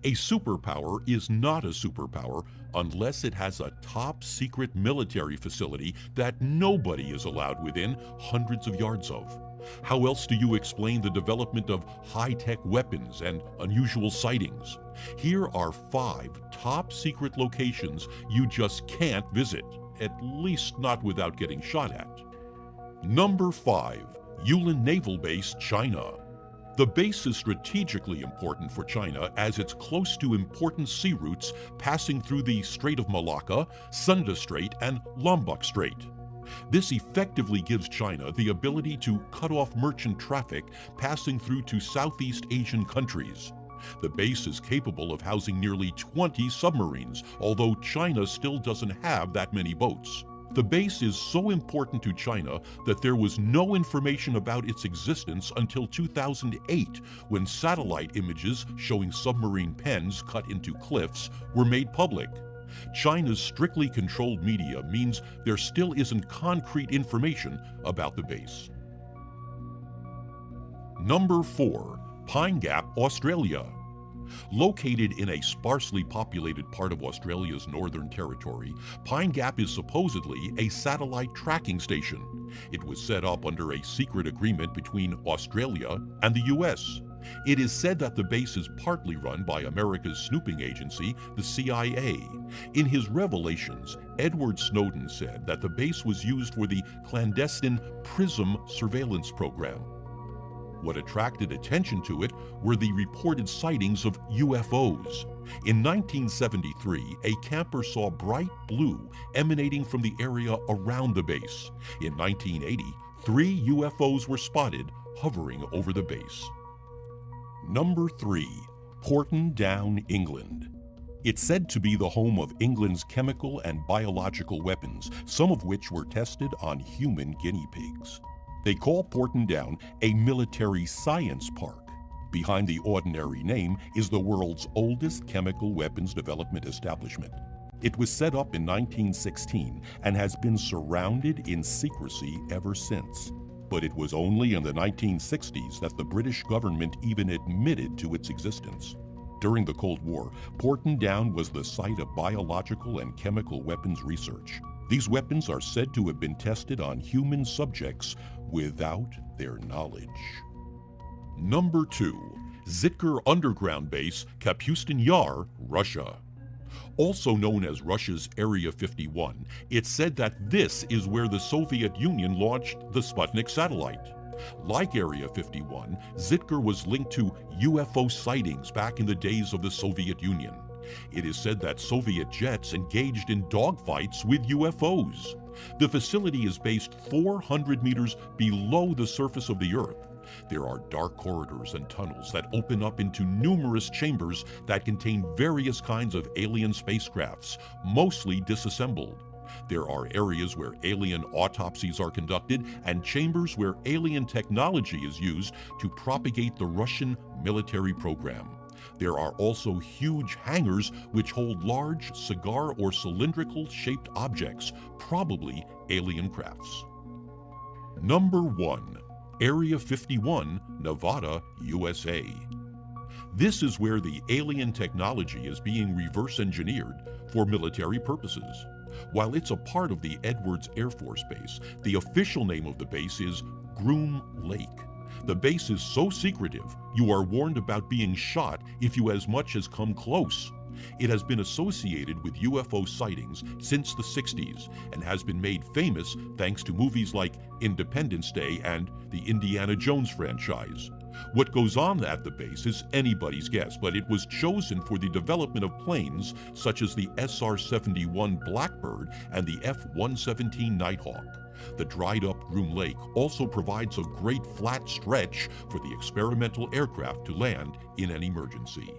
A superpower is not a superpower unless it has a top-secret military facility that nobody is allowed within hundreds of yards of. How else do you explain the development of high-tech weapons and unusual sightings? Here are 5 top-secret locations you just can't visit, at least not without getting shot at. Number 5. Yulin Naval Base, China. The base is strategically important for China as it's close to important sea routes passing through the Strait of Malacca, Sunda Strait, and Lombok Strait. This effectively gives China the ability to cut off merchant traffic passing through to Southeast Asian countries. The base is capable of housing nearly 20 submarines, although China still doesn't have that many boats. The base is so important to China that there was no information about its existence until 2008, when satellite images showing submarine pens cut into cliffs were made public. China's strictly controlled media means there still isn't concrete information about the base. Number 4. Pine Gap, Australia. Located in a sparsely populated part of Australia's Northern Territory, Pine Gap is supposedly a satellite tracking station. It was set up under a secret agreement between Australia and the US. It is said that the base is partly run by America's snooping agency, the CIA. In his revelations, Edward Snowden said that the base was used for the clandestine PRISM surveillance program. What attracted attention to it were the reported sightings of UFOs. In 1973, a camper saw bright blue emanating from the area around the base. In 1980, 3 UFOs were spotted hovering over the base. Number 3. Porton Down, England. It's said to be the home of England's chemical and biological weapons, some of which were tested on human guinea pigs. They call Porton Down a military science park. Behind the ordinary name is the world's oldest chemical weapons development establishment. It was set up in 1916 and has been surrounded in secrecy ever since. But it was only in the 1960s that the British government even admitted to its existence. During the Cold War, Porton Down was the site of biological and chemical weapons research. These weapons are said to have been tested on human subjects without their knowledge. Number 2. Zitkar Underground Base, Kapustin Yar, Russia. Also known as Russia's Area 51, it's said that this is where the Soviet Union launched the Sputnik satellite. Like Area 51, Zitkar was linked to UFO sightings back in the days of the Soviet Union. It is said that Soviet jets engaged in dogfights with UFOs. The facility is based 400 meters below the surface of the Earth. There are dark corridors and tunnels that open up into numerous chambers that contain various kinds of alien spacecrafts, mostly disassembled. There are areas where alien autopsies are conducted and chambers where alien technology is used to propagate the Russian military program. There are also huge hangars which hold large cigar or cylindrical shaped objects, probably alien crafts. Number 1. Area 51, Nevada, USA. This is where the alien technology is being reverse engineered for military purposes. While it's a part of the Edwards Air Force Base, the official name of the base is Groom Lake. The base is so secretive, you are warned about being shot if you as much as come close. It has been associated with UFO sightings since the 60s and has been made famous thanks to movies like Independence Day and the Indiana Jones franchise. What goes on at the base is anybody's guess, but it was chosen for the development of planes such as the SR-71 Blackbird and the F-117 Nighthawk. The dried-up Groom Lake also provides a great flat stretch for the experimental aircraft to land in an emergency.